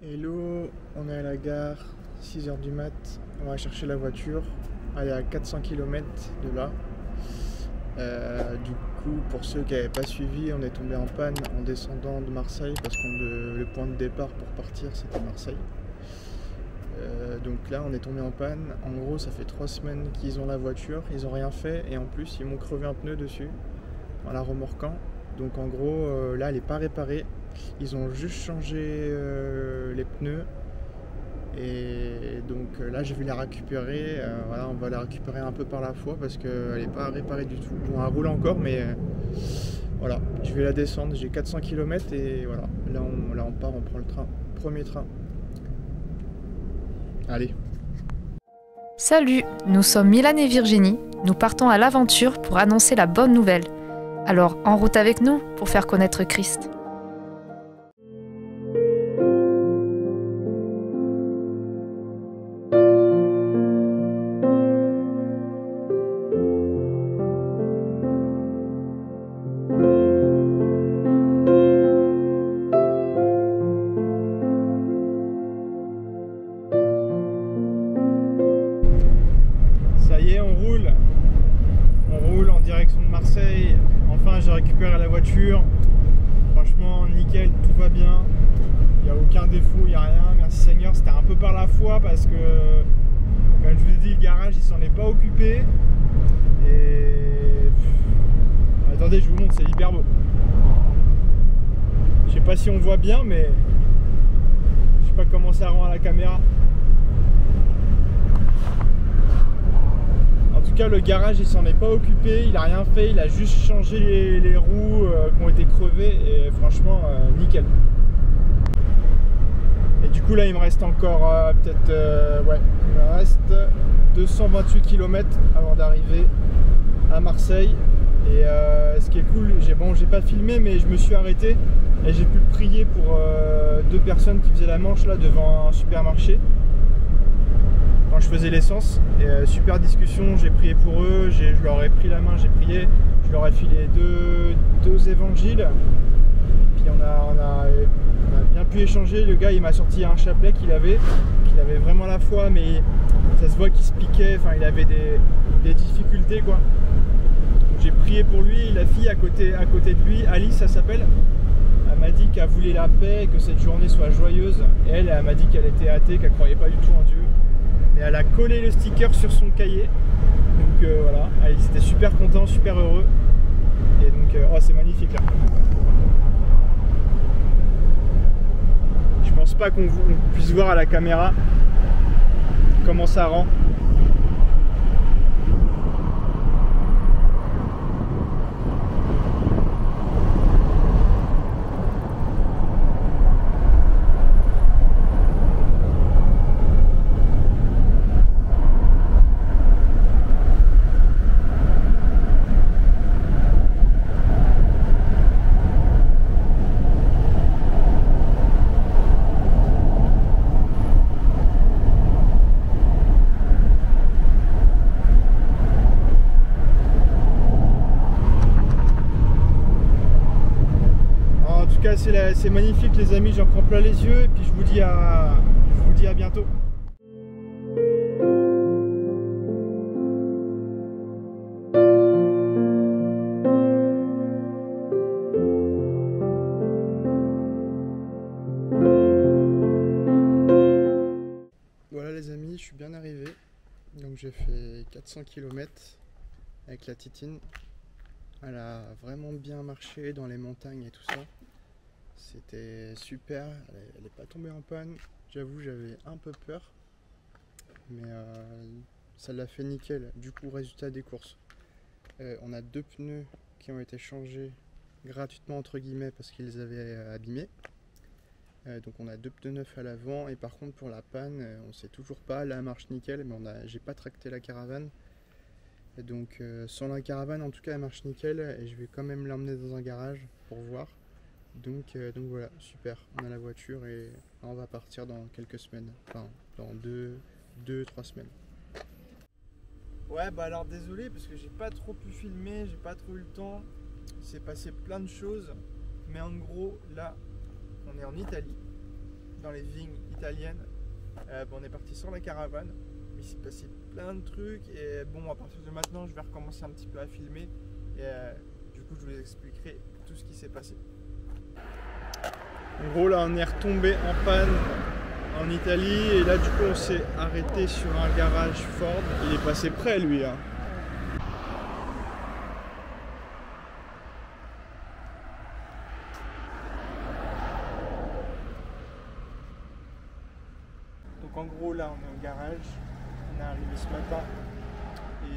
Hello, on est à la gare, 6h du mat, on va chercher la voiture, elle est à 400 km de là. Du coup, pour ceux qui n'avaient pas suivi, on est tombé en panne en descendant de Marseille parce que le point de départ pour partir c'était Marseille. Donc là on est tombé en panne, en gros ça fait 3 semaines qu'ils ont la voiture, ils n'ont rien fait et en plus ils m'ont crevé un pneu dessus en la remorquant. Donc en gros là elle n'est pas réparée, ils ont juste changé les pneus et donc là je vais la récupérer. Voilà, on va la récupérer un peu par la fois parce qu'elle n'est pas réparée du tout. Bon, elle roule encore mais voilà, je vais la descendre, j'ai 400 km et voilà, là on part, on prend le train, premier train. Allez. Salut, nous sommes Milan et Virginie. Nous partons à l'aventure pour annoncer la bonne nouvelle. Alors, en route avec nous pour faire connaître Christ. Ça y est, on roule en direction de Marseille. Enfin, j'ai récupéré la voiture. Franchement, nickel, tout va bien. Il n'y a aucun défaut, il n'y a rien. Merci Seigneur. C'était un peu par la foi parce que, comme je vous ai dit, le garage il s'en est pas occupé. Et attendez, je vous montre, c'est hyper beau. Je sais pas si on voit bien, mais je sais pas comment ça rend à la caméra. En tout cas, le garage il s'en est pas occupé, il a rien fait, il a juste changé les roues qui ont été crevées et franchement nickel. Et du coup là il me reste encore ouais, il me reste 228 km avant d'arriver à Marseille. Et ce qui est cool, j'ai pas filmé mais je me suis arrêté et j'ai pu prier pour deux personnes qui faisaient la manche là devant un supermarché quand je faisais l'essence. Et super discussion, j'ai prié pour eux, je leur ai pris la main, j'ai prié, je leur ai filé deux évangiles. Et puis on a bien pu échanger. Le gars il m'a sorti un chapelet qu'il avait vraiment la foi, mais ça se voit qu'il se piquait, enfin il avait des difficultés quoi. J'ai prié pour lui, la fille à côté de lui, Alice ça s'appelle, elle m'a dit qu'elle voulait la paix, que cette journée soit joyeuse. Et elle m'a dit qu'elle était athée, qu'elle croyait pas du tout en Dieu. Et elle a collé le sticker sur son cahier. Donc voilà, ils étaient super contents, super heureux. Et donc, oh, c'est magnifique là. Je pense pas qu'on puisse voir à la caméra comment ça rend. C'est magnifique les amis, j'en prends plein les yeux et puis je vous dis à bientôt. Voilà les amis, je suis bien arrivé. Donc j'ai fait 400 km avec la Titine. Elle a vraiment bien marché dans les montagnes et tout ça. C'était super, elle n'est pas tombée en panne. J'avoue, j'avais un peu peur, mais ça l'a fait nickel. Du coup, résultat des courses, on a 2 pneus qui ont été changés gratuitement entre guillemets parce qu'ils avaient abîmé. Donc on a 2 pneus neufs à l'avant et par contre pour la panne, on sait toujours pas. Là, elle marche nickel, mais j'ai pas tracté la caravane. Et donc sans la caravane, en tout cas, elle marche nickel et je vais quand même l'emmener dans un garage pour voir. Donc voilà, super, on a la voiture et on va partir dans quelques semaines, enfin dans 2-3 semaines. Ouais, bah alors désolé parce que j'ai pas trop pu filmer, j'ai pas trop eu le temps, il s'est passé plein de choses, mais en gros là on est en Italie, dans les vignes italiennes. On est parti sans la caravane, mais il s'est passé plein de trucs et bon, à partir de maintenant je vais recommencer un petit peu à filmer et du coup je vous expliquerai tout ce qui s'est passé. En gros là on est retombé en panne en Italie et là du coup on s'est arrêté sur un garage Ford. Il est passé près lui hein. Donc en gros là on est au garage, on est arrivé ce matin et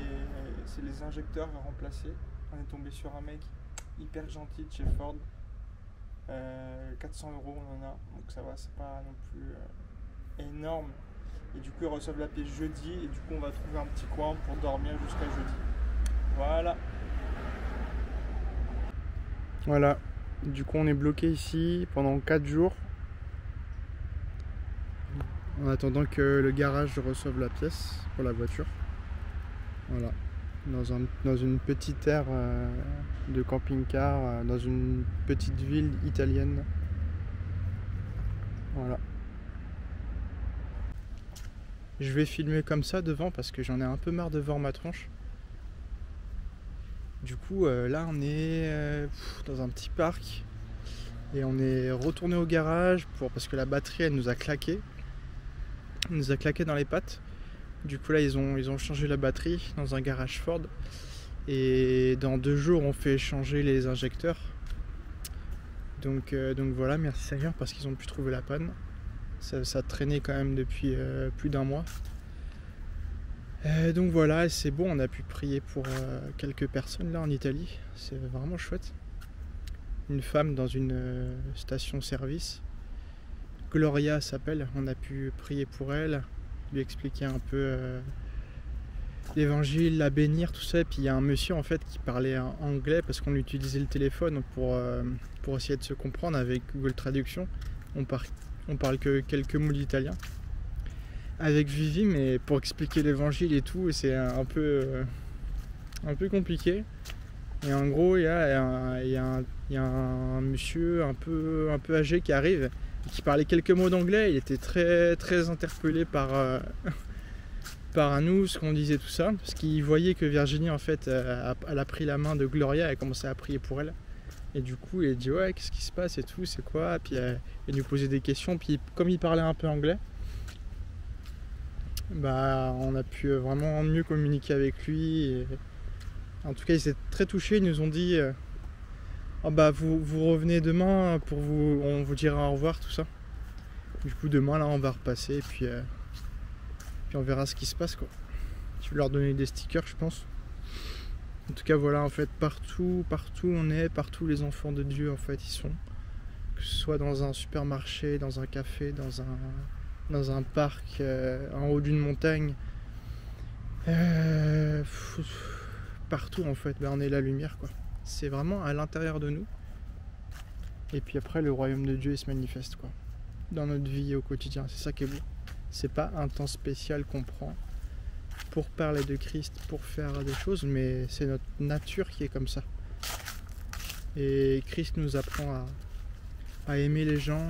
c'est les injecteurs à remplacer. On est tombé sur un mec hyper gentil de chez Ford. 400 € on en a, donc ça va, c'est pas non plus énorme. Et du coup ils reçoivent la pièce jeudi et du coup on va trouver un petit coin pour dormir jusqu'à jeudi. Voilà. Voilà, du coup on est bloqué ici pendant 4 jours. En attendant que le garage reçoive la pièce pour la voiture. Voilà. Dans une petite aire de camping-car, dans une petite ville italienne. Voilà. Je vais filmer comme ça devant parce que j'en ai un peu marre de voir ma tronche. Du coup, là on est dans un petit parc et on est retourné au garage parce que la batterie elle nous a claqué. Elle nous a claqué dans les pattes. Du coup là ils ont changé la batterie dans un garage Ford et dans 2 jours on fait changer les injecteurs. Donc voilà, merci Seigneur parce qu'ils ont pu trouver la panne. Ça traînait quand même depuis plus d'1 mois. Donc voilà, c'est bon, on a pu prier pour quelques personnes là en Italie. C'est vraiment chouette. Une femme dans une station-service. Gloria s'appelle, on a pu prier pour elle. Lui expliquer un peu l'évangile, la bénir, tout ça. Et puis il y a un monsieur en fait qui parlait anglais parce qu'on utilisait le téléphone pour essayer de se comprendre avec Google Traduction. On parle que quelques mots d'italien avec Vivi, mais pour expliquer l'évangile et tout, c'est un peu compliqué. Et en gros, il y a un monsieur un peu âgé qui arrive. Qui parlait quelques mots d'anglais, il était très, très interpellé par nous, ce qu'on disait, tout ça, parce qu'il voyait que Virginie, en fait, elle a pris la main de Gloria et a commencé à prier pour elle. Et du coup, il a dit ouais, qu'est-ce qui se passe et tout, c'est quoi? Puis il nous posait des questions, puis comme il parlait un peu anglais, bah, on a pu vraiment mieux communiquer avec lui. Et en tout cas, ils étaient très touchés, ils nous ont dit oh bah vous revenez demain on vous dira au revoir, tout ça. Du coup demain là on va repasser et puis on verra ce qui se passe quoi. Je vais leur donner des stickers je pense. En tout cas voilà, en fait partout on est, partout les enfants de Dieu en fait ils sont. Que ce soit dans un supermarché, dans un café, dans un parc, en haut d'une montagne. Partout en fait, bah, on est la lumière quoi. C'est vraiment à l'intérieur de nous. Et puis après, le royaume de Dieu il se manifeste quoi. Dans notre vie au quotidien. C'est ça qui est beau. C'est pas un temps spécial qu'on prend pour parler de Christ, pour faire des choses, mais c'est notre nature qui est comme ça. Et Christ nous apprend à aimer les gens,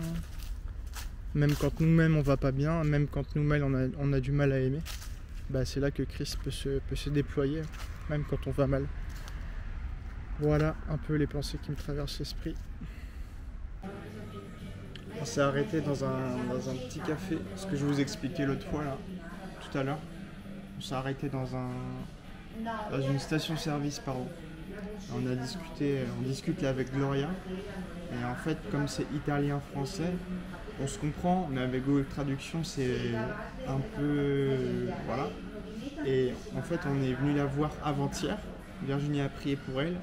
même quand nous-mêmes on va pas bien, même quand nous-mêmes on a du mal à aimer. Bah, c'est là que Christ peut se déployer, même quand on va mal. Voilà un peu les pensées qui me traversent l'esprit. On s'est arrêté dans un petit café, ce que je vous expliquais l'autre fois là, tout à l'heure. On s'est arrêté dans une station-service, pardon. On discute là avec Gloria. Et en fait, comme c'est italien-français, on se comprend, mais avec Google Traduction, c'est un peu... voilà. Et en fait, on est venu la voir avant-hier. Virginie a prié pour elle.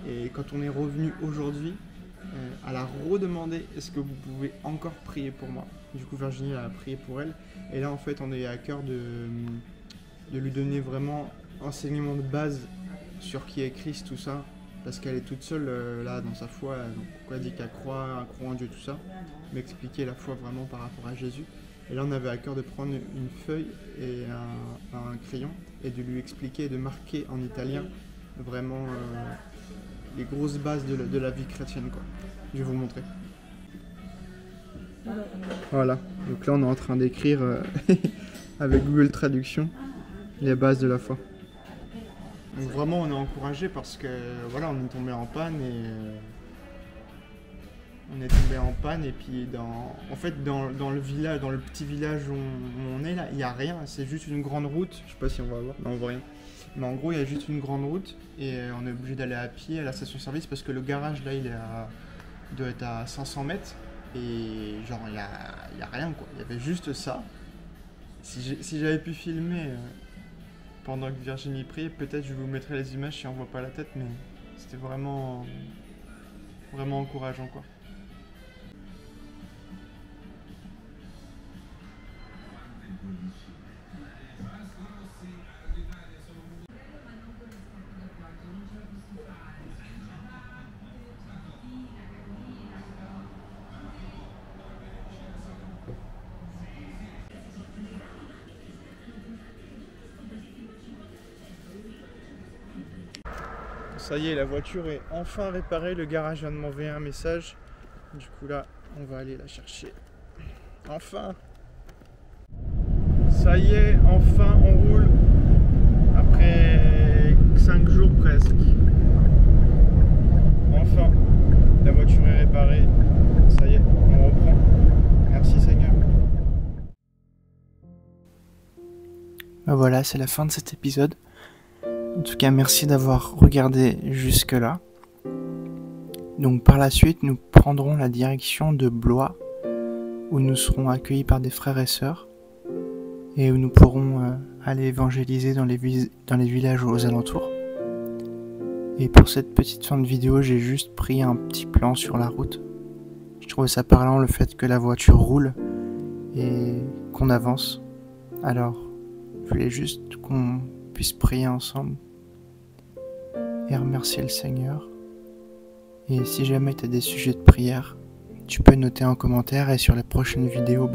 Et quand on est revenu aujourd'hui, elle a redemandé est-ce que vous pouvez encore prier pour moi. Du coup, Virginie a prié pour elle. Et là, en fait, on est à cœur de lui donner vraiment enseignement de base sur qui est Christ, tout ça. Parce qu'elle est toute seule là dans sa foi. Donc, elle dit qu'elle croit en Dieu, tout ça. M'expliquer la foi vraiment par rapport à Jésus. Et là, on avait à cœur de prendre une feuille et un crayon et de lui expliquer, de marquer en italien vraiment les grosses bases de la vie chrétienne, quoi. Je vais vous montrer. Voilà, donc là on est en train d'écrire avec Google Traduction les bases de la foi. Donc vraiment on est encouragé parce que voilà, on est tombé en panne et puis en fait dans le village, dans le petit village où on est là, il n'y a rien, c'est juste une grande route, je sais pas si on va voir, non on voit rien. Mais en gros il y a juste une grande route et on est obligé d'aller à pied à la station-service parce que le garage là doit être à 500 mètres et genre il y a rien quoi, il y avait juste ça. Si j'avais pu filmer pendant que Virginie priait, peut-être je vous mettrai les images si on voit pas la tête, mais c'était vraiment encourageant quoi. Ça y est, la voiture est enfin réparée, le garage vient de m'envoyer un message. Du coup là, on va aller la chercher. Enfin! Ça y est, enfin on roule. Après 5 jours presque. Enfin, la voiture est réparée. Ça y est, on reprend. Merci Seigneur. Ben voilà, c'est la fin de cet épisode. En tout cas, merci d'avoir regardé jusque-là. Donc par la suite, nous prendrons la direction de Blois, où nous serons accueillis par des frères et sœurs, et où nous pourrons aller évangéliser dans les villages aux alentours. Et pour cette petite fin de vidéo, j'ai juste pris un petit plan sur la route. Je trouvais ça parlant le fait que la voiture roule et qu'on avance. Alors, je voulais juste qu'on puisse prier ensemble et remercier le Seigneur. Et si jamais tu as des sujets de prière, tu peux noter en commentaire et sur les prochaines vidéos,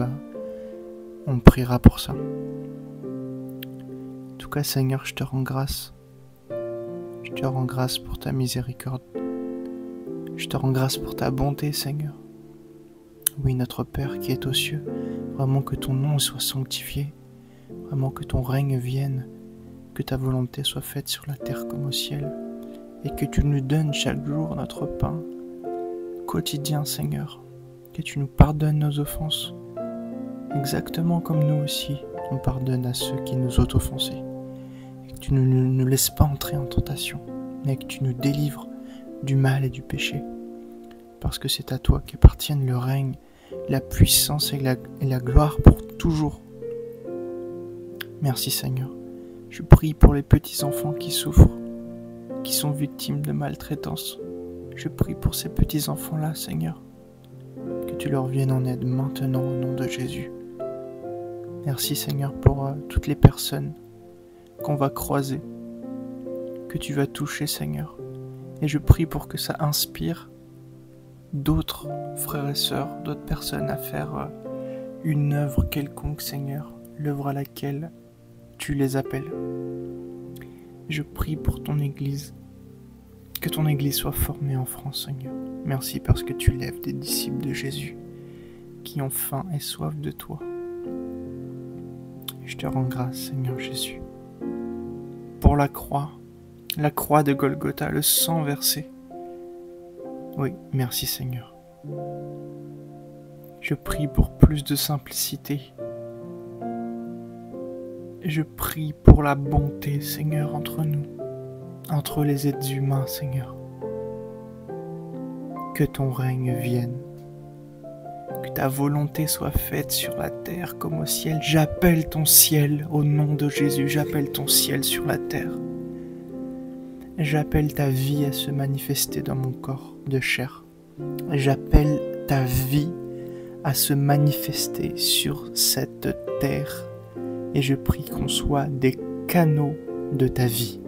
on priera pour ça. En tout cas, Seigneur, je te rends grâce. Je te rends grâce pour ta miséricorde. Je te rends grâce pour ta bonté, Seigneur. Oui, notre Père qui est aux cieux, vraiment que ton nom soit sanctifié, vraiment que ton règne vienne, que ta volonté soit faite sur la terre comme au ciel, et que tu nous donnes chaque jour notre pain quotidien, Seigneur, que tu nous pardonnes nos offenses, exactement comme nous aussi, on pardonne à ceux qui nous ont offensés, et que tu ne nous laisses pas entrer en tentation, mais que tu nous délivres du mal et du péché, parce que c'est à toi qu'appartiennent le règne, la puissance et la gloire pour toujours. Merci Seigneur. Je prie pour les petits enfants qui souffrent, qui sont victimes de maltraitance. Je prie pour ces petits enfants-là, Seigneur, que tu leur viennes en aide maintenant au nom de Jésus. Merci Seigneur pour toutes les personnes qu'on va croiser, que tu vas toucher Seigneur. Et je prie pour que ça inspire d'autres frères et sœurs, d'autres personnes à faire une œuvre quelconque, Seigneur, l'œuvre à laquelle tu les appelles. Je prie pour ton Église, que ton Église soit formée en France, Seigneur. Merci parce que tu lèves des disciples de Jésus qui ont faim et soif de toi. Je te rends grâce, Seigneur Jésus, pour la croix de Golgotha, le sang versé. Oui, merci Seigneur. Je prie pour plus de simplicité. Je prie pour la bonté, Seigneur, entre nous, entre les êtres humains, Seigneur. Que ton règne vienne, que ta volonté soit faite sur la terre comme au ciel. J'appelle ton ciel au nom de Jésus, j'appelle ton ciel sur la terre. J'appelle ta vie à se manifester dans mon corps de chair. J'appelle ta vie à se manifester sur cette terre. Et je prie qu'on soit des canaux de ta vie.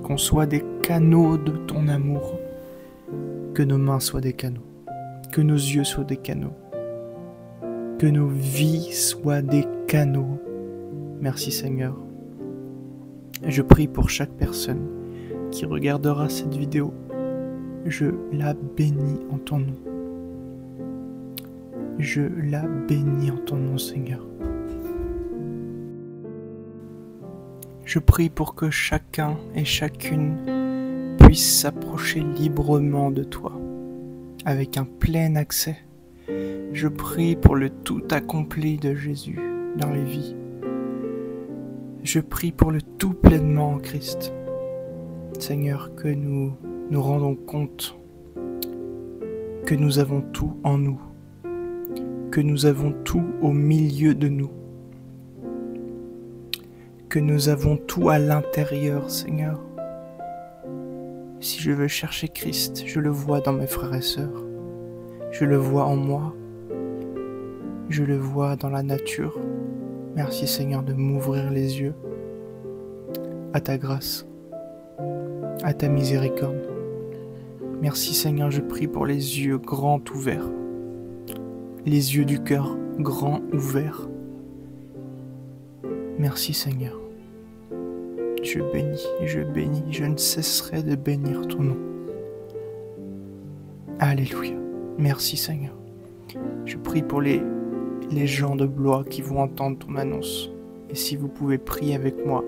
Qu'on soit des canaux de ton amour. Que nos mains soient des canaux. Que nos yeux soient des canaux. Que nos vies soient des canaux. Merci Seigneur. Je prie pour chaque personne qui regardera cette vidéo. Je la bénis en ton nom. Je la bénis en ton nom, Seigneur. Je prie pour que chacun et chacune puisse s'approcher librement de toi, avec un plein accès. Je prie pour le tout accompli de Jésus dans les vies. Je prie pour le tout pleinement en Christ. Seigneur, que nous nous rendons compte que nous avons tout en nous, que nous avons tout au milieu de nous, que nous avons tout à l'intérieur, Seigneur. Si je veux chercher Christ, je le vois dans mes frères et sœurs, je le vois en moi, je le vois dans la nature. Merci Seigneur de m'ouvrir les yeux à ta grâce, à ta miséricorde. Merci Seigneur, je prie pour les yeux grands ouverts, les yeux du cœur grands ouverts. Merci Seigneur. Je bénis, je ne cesserai de bénir ton nom. Alléluia. Merci Seigneur. Je prie pour les gens de Blois qui vont entendre ton annonce. Et si vous pouvez prier avec moi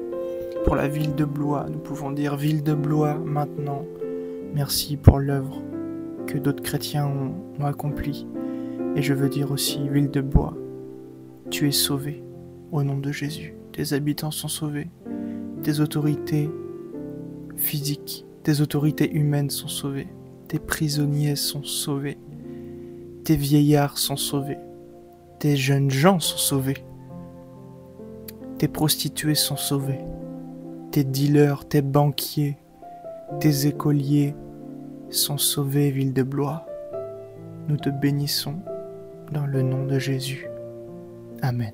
pour la ville de Blois, nous pouvons dire ville de Blois maintenant. Merci pour l'œuvre que d'autres chrétiens ont accomplie. Et je veux dire aussi, ville de Blois, tu es sauvé au nom de Jésus. Tes habitants sont sauvés. Tes autorités physiques, tes autorités humaines sont sauvées. Tes prisonniers sont sauvés. Tes vieillards sont sauvés. Tes jeunes gens sont sauvés. Tes prostituées sont sauvées. Tes dealers, tes banquiers, tes écoliers sont sauvés, ville de Blois. Nous te bénissons dans le nom de Jésus. Amen.